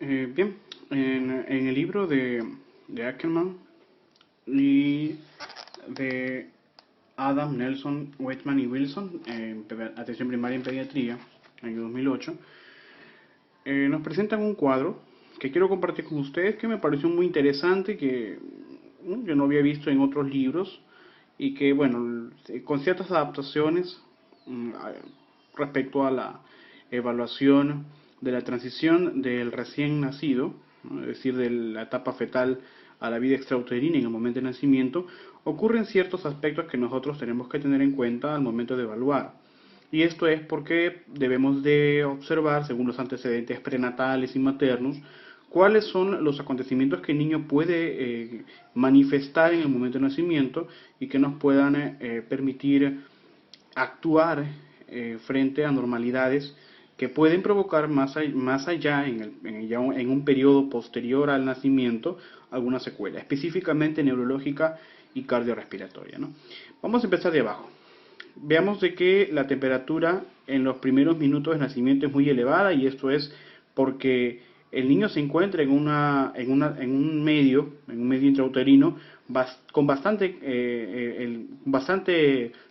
Bien, en el libro de Ackerman y de Adam, Nelson, Weidman y Wilson, Atención Primaria en Pediatría, año 2008, nos presentan un cuadro que quiero compartir con ustedes que me pareció muy interesante, que yo no había visto en otros libros y que, bueno, con ciertas adaptaciones respecto a la evaluación de la transición del recién nacido, ¿no? Es decir, de la etapa fetal a la vida extrauterina en el momento de nacimiento, ocurren ciertos aspectos que nosotros tenemos que tener en cuenta al momento de evaluar. Y esto es porque debemos de observar, según los antecedentes prenatales y maternos, cuáles son los acontecimientos que el niño puede manifestar en el momento de nacimiento y que nos puedan permitir actuar frente a normalidades que pueden provocar más allá en un periodo posterior al nacimiento alguna secuela, específicamente neurológica y cardiorrespiratoria, ¿no? Vamos a empezar de abajo. Veamos de que la temperatura en los primeros minutos de nacimiento es muy elevada, y esto es porque el niño se encuentra en un medio intrauterino con bastante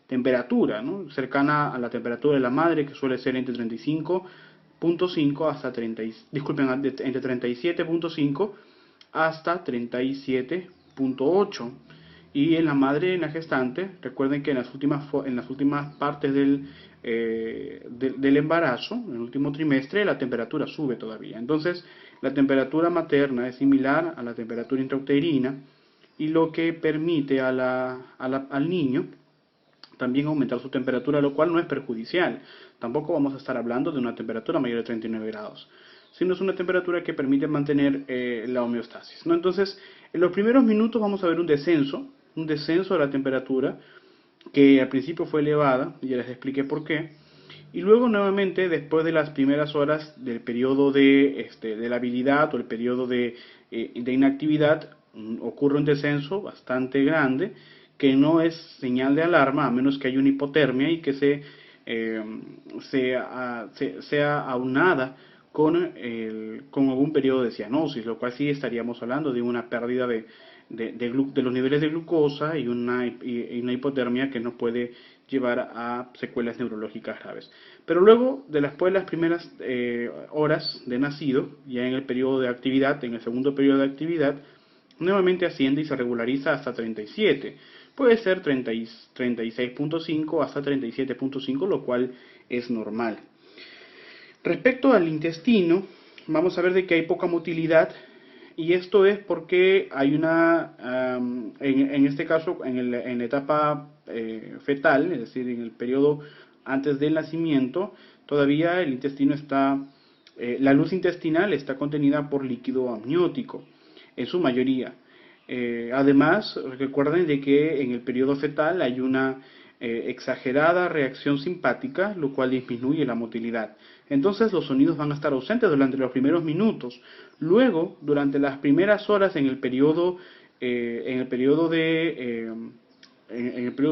temperatura, ¿no? Cercana a la temperatura de la madre, que suele ser entre 35.5 hasta 30, disculpen, entre 37.5 hasta 37.8. Y en la madre, en la gestante, recuerden que en las últimas partes del embarazo, en el último trimestre, la temperatura sube todavía. Entonces, la temperatura materna es similar a la temperatura intrauterina, y lo que permite al niño también aumentar su temperatura, lo cual no es perjudicial. Tampoco vamos a estar hablando de una temperatura mayor de 39 grados, sino es una temperatura que permite mantener la homeostasis, ¿no? Entonces, en los primeros minutos vamos a ver un descenso de la temperatura, que al principio fue elevada, y ya les expliqué por qué. Y luego nuevamente, después de las primeras horas del periodo de la habilidad o el periodo de inactividad, ocurre un descenso bastante grande, que no es señal de alarma, a menos que haya una hipotermia y que eh, sea aunada con algún periodo de cianosis, lo cual sí estaríamos hablando de una pérdida de los niveles de glucosa y una hipotermia que nos puede llevar a secuelas neurológicas graves. Pero luego, después de las primeras horas de nacido, ya en el periodo de actividad, en el segundo periodo de actividad, nuevamente asciende y se regulariza hasta 37. Puede ser 36.5 hasta 37.5, lo cual es normal. Respecto al intestino, vamos a ver de que hay poca motilidad, y esto es porque hay en este caso, en la etapa fetal, es decir, en el periodo antes del nacimiento, todavía el intestino la luz intestinal está contenida por líquido amniótico, en su mayoría. Además, recuerden de que en el periodo fetal hay una exagerada reacción simpática, lo cual disminuye la motilidad. Entonces los sonidos van a estar ausentes durante los primeros minutos. Luego, durante las primeras horas en el periodo en el periodo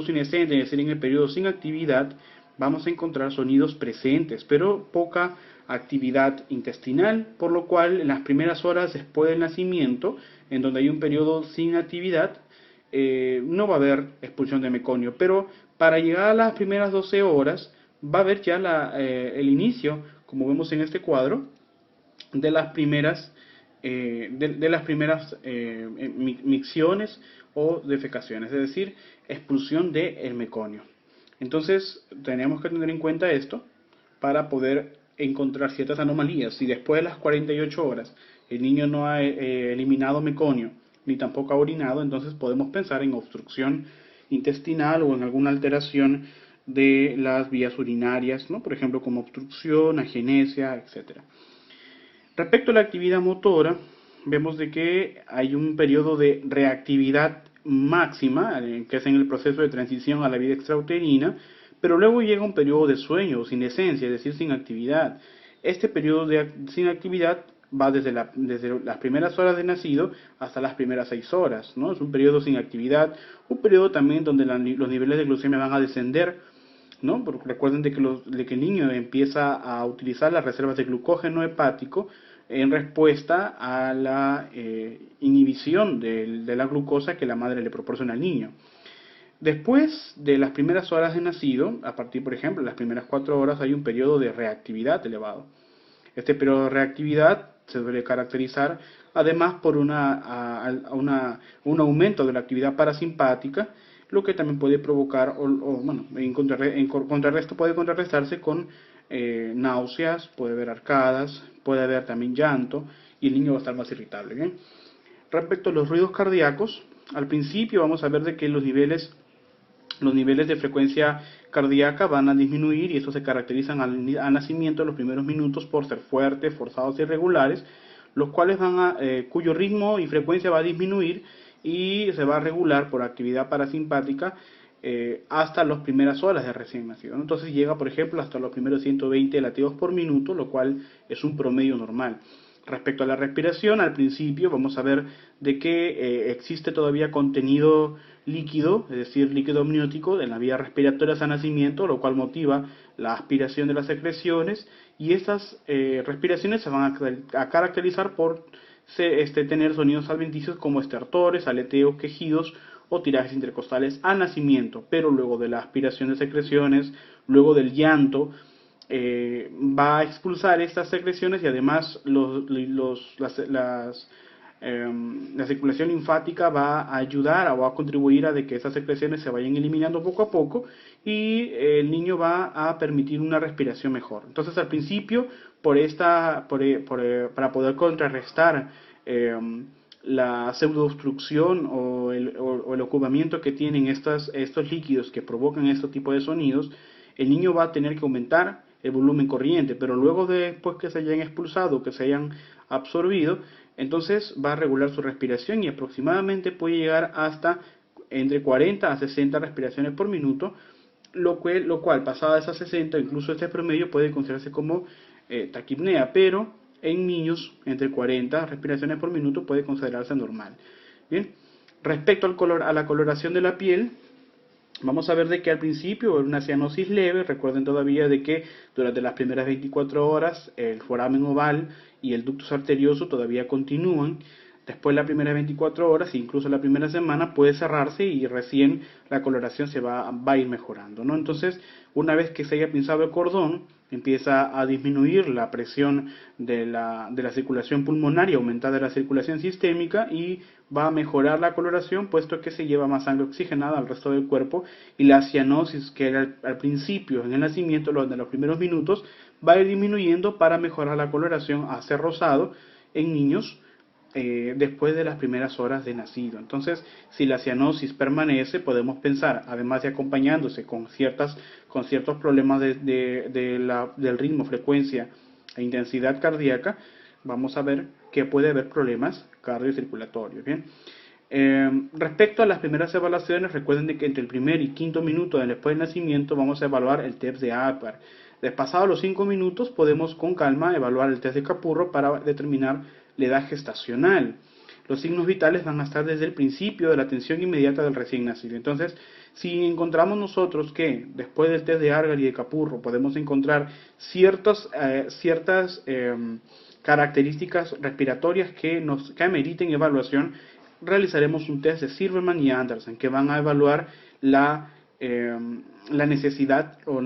senescente, es decir, en el periodo sin actividad, vamos a encontrar sonidos presentes, pero poca actividad intestinal, por lo cual en las primeras horas después del nacimiento, en donde hay un periodo sin actividad, no va a haber expulsión de meconio, pero para llegar a las primeras 12 horas va a haber ya el inicio, como vemos en este cuadro, de las primeras micciones o defecaciones, es decir, expulsión del meconio. Entonces tenemos que tener en cuenta esto para poder encontrar ciertas anomalías. Si después de las 48 horas el niño no ha eliminado meconio ni tampoco ha orinado, entonces podemos pensar en obstrucción intestinal o en alguna alteración de las vías urinarias, ¿no? Por ejemplo, como obstrucción, agenesia, etcétera. Respecto a la actividad motora, vemos de que hay un periodo de reactividad máxima, que es en el proceso de transición a la vida extrauterina, pero luego llega un periodo de sueño, sin esencia, es decir, sin actividad. Este periodo sin actividad va desde las primeras horas de nacido hasta las primeras 6 horas, ¿no? Es un periodo sin actividad, un periodo también donde los niveles de glucemia van a descender ¿no? Porque recuerden de que el niño empieza a utilizar las reservas de glucógeno hepático en respuesta a la inhibición de la glucosa que la madre le proporciona al niño. Después de las primeras horas de nacido, a partir, por ejemplo, de las primeras 4 horas, hay un periodo de reactividad elevado. Este periodo de reactividad se suele caracterizar además por un aumento de la actividad parasimpática, lo que también puede provocar, bueno, esto puede contrarrestarse con náuseas, puede haber arcadas, puede haber también llanto y el niño va a estar más irritable. ¿Bien? Respecto a los ruidos cardíacos, al principio vamos a ver de que los niveles de frecuencia cardíaca van a disminuir y estos se caracterizan al nacimiento en los primeros minutos por ser fuertes, forzados y irregulares, los cuales cuyo ritmo y frecuencia va a disminuir y se va a regular por actividad parasimpática hasta las primeras horas de recién nacido. Entonces llega, por ejemplo, hasta los primeros 120 latidos por minuto, lo cual es un promedio normal. Respecto a la respiración, al principio vamos a ver de que existe todavía contenido líquido, es decir, líquido amniótico en la vía respiratoria hasta nacimiento, lo cual motiva la aspiración de las secreciones y estas respiraciones se van a caracterizar por tener sonidos adventicios como estertores, aleteos, quejidos o tirajes intercostales al nacimiento, pero luego de la aspiración de secreciones, luego del llanto, va a expulsar estas secreciones y además la circulación linfática va a ayudar o va a contribuir a de que estas secreciones se vayan eliminando poco a poco y el niño va a permitir una respiración mejor. Entonces al principio, para poder contrarrestar la pseudoobstrucción o el ocupamiento que tienen estos líquidos que provocan este tipo de sonidos, el niño va a tener que aumentar el volumen corriente, pero luego después que se hayan expulsado, que se hayan absorbido, entonces va a regular su respiración y aproximadamente puede llegar hasta entre 40 a 60 respiraciones por minuto, lo cual pasada esas 60, incluso este promedio puede considerarse como taquipnea, pero en niños entre 40 respiraciones por minuto puede considerarse normal. Bien, respecto a la coloración de la piel, vamos a ver de que al principio era una cianosis leve. Recuerden todavía de que durante las primeras 24 horas el foramen oval y el ductus arterioso todavía continúan. Después de las primeras 24 horas, incluso la primera semana, puede cerrarse y recién la coloración va a ir mejorando, ¿no? Entonces, una vez que se haya pinzado el cordón, empieza a disminuir la presión de la circulación pulmonar y aumentar la circulación sistémica y va a mejorar la coloración puesto que se lleva más sangre oxigenada al resto del cuerpo y la cianosis que era al principio en el nacimiento, de los primeros minutos, va a ir disminuyendo para mejorar la coloración a ser rosado en niños después de las primeras horas de nacido. Entonces, si la cianosis permanece, podemos pensar, además de acompañándose con ciertos problemas del ritmo, frecuencia e intensidad cardíaca, vamos a ver que puede haber problemas cardiocirculatorios. ¿Bien? Respecto a las primeras evaluaciones, recuerden de que entre el primer y quinto minuto después del nacimiento vamos a evaluar el test de Apgar. Pasados los 5 minutos podemos con calma evaluar el test de Capurro para determinar la edad gestacional. Los signos vitales van a estar desde el principio de la atención inmediata del recién nacido. Entonces, si encontramos nosotros que después del test de Apgar y de Capurro podemos encontrar ciertas características respiratorias que ameriten evaluación, realizaremos un test de Silverman y Anderson que van a evaluar la necesidad o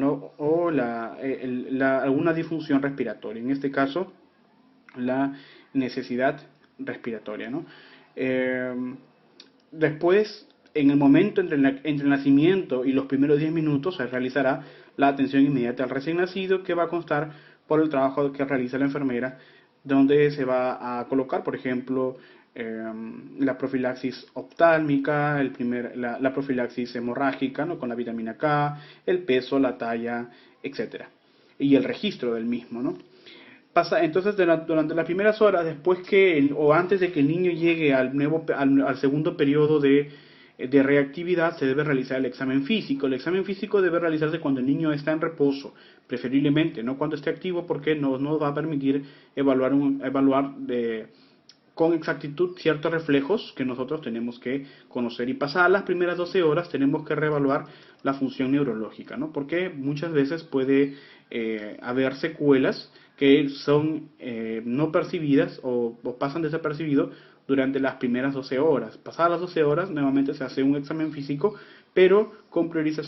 alguna disfunción respiratoria. En este caso, la necesidad respiratoria, ¿no? Después, en el momento entre el nacimiento y los primeros 10 minutos, se realizará la atención inmediata al recién nacido, que va a constar por el trabajo que realiza la enfermera, donde se va a colocar, por ejemplo, la profilaxis oftálmica, la profilaxis hemorrágica, ¿no? Con la vitamina K, el peso, la talla, etcétera, y el registro del mismo, ¿no? Entonces, durante las primeras horas, después o antes de que el niño llegue al segundo periodo de reactividad, se debe realizar el examen físico. El examen físico debe realizarse cuando el niño está en reposo, preferiblemente, no cuando esté activo, porque nos va a permitir evaluar con exactitud ciertos reflejos que nosotros tenemos que conocer. Y pasadas las primeras 12 horas tenemos que reevaluar la función neurológica, ¿no? Porque muchas veces puede haber secuelas que son no percibidas o pasan desapercibidos durante las primeras 12 horas. Pasadas las 12 horas nuevamente se hace un examen físico, pero con priorización